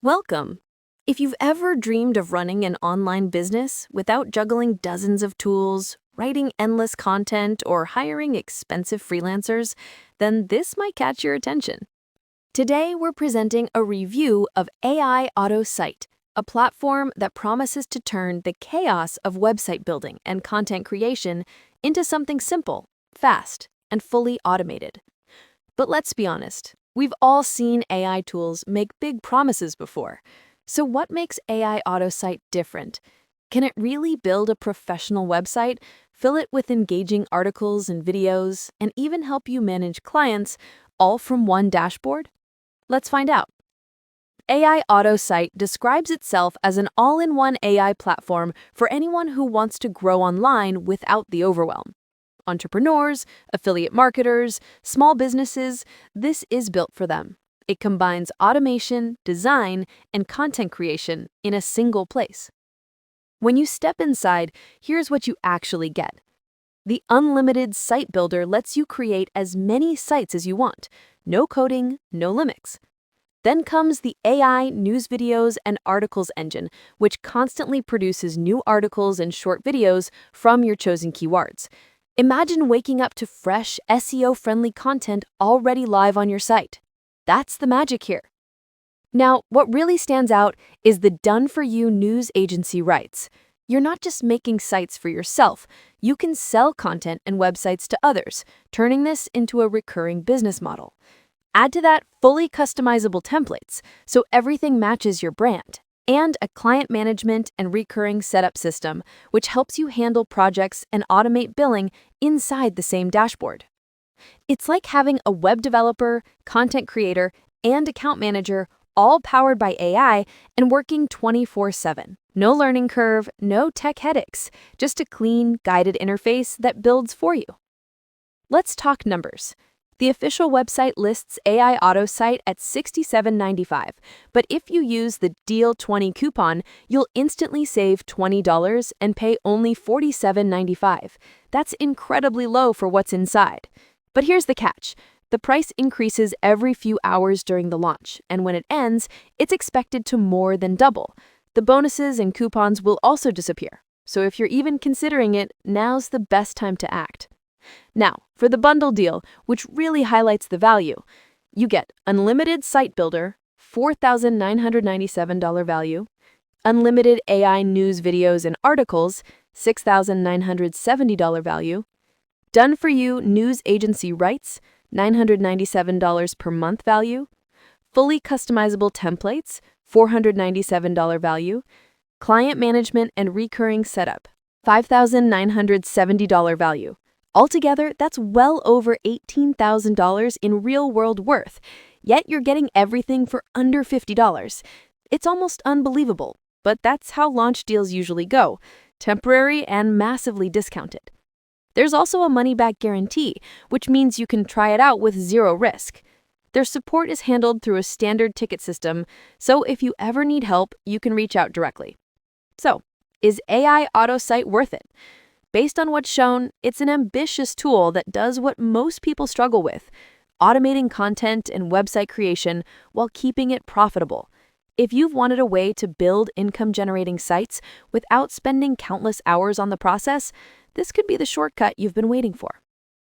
Welcome! If you've ever dreamed of running an online business without juggling dozens of tools, writing endless content, or hiring expensive freelancers, then this might catch your attention. Today, we're presenting a review of AiAutoSite, a platform that promises to turn the chaos of website building and content creation into something simple, fast, and fully automated. But let's be honest, we've all seen AI tools make big promises before. So what makes AiAutoSite different? Can it really build a professional website, fill it with engaging articles and videos, and even help you manage clients, all from one dashboard? Let's find out. AiAutoSite describes itself as an all-in-one AI platform for anyone who wants to grow online without the overwhelm. Entrepreneurs, affiliate marketers, small businesses, this is built for them. It combines automation, design, and content creation in a single place. When you step inside, here's what you actually get. The unlimited site builder lets you create as many sites as you want. No coding, no limits. Then comes the AI news videos and articles engine, which constantly produces new articles and short videos from your chosen keywords. Imagine waking up to fresh, SEO-friendly content already live on your site. That's the magic here. Now, what really stands out is the done-for-you news agency rights. You're not just making sites for yourself. You can sell content and websites to others, turning this into a recurring business model. Add to that fully customizable templates, so everything matches your brand, and a client management and recurring setup system, which helps you handle projects and automate billing inside the same dashboard. It's like having a web developer, content creator, and account manager all powered by AI and working 24/7. No learning curve, no tech headaches, just a clean, guided interface that builds for you. Let's talk numbers. The official website lists AiAutoSite at $67.95, but if you use the Deal20 coupon, you'll instantly save $20 and pay only $47.95. That's incredibly low for what's inside. But here's the catch. The price increases every few hours during the launch, and when it ends, it's expected to more than double. The bonuses and coupons will also disappear. So if you're even considering it, now's the best time to act. Now, for the bundle deal, which really highlights the value, you get unlimited site builder, $4,997 value, unlimited AI news videos and articles, $6,970 value, done-for-you news agency rights, $997 per month value, fully customizable templates, $497 value, client management and recurring setup, $5,970 value. Altogether, that's well over $18,000 in real-world worth, yet you're getting everything for under $50. It's almost unbelievable, but that's how launch deals usually go, temporary and massively discounted. There's also a money-back guarantee, which means you can try it out with zero risk. Their support is handled through a standard ticket system, so if you ever need help, you can reach out directly. So, is AiAutoSite worth it? Based on what's shown, it's an ambitious tool that does what most people struggle with, automating content and website creation while keeping it profitable. If you've wanted a way to build income-generating sites without spending countless hours on the process, this could be the shortcut you've been waiting for.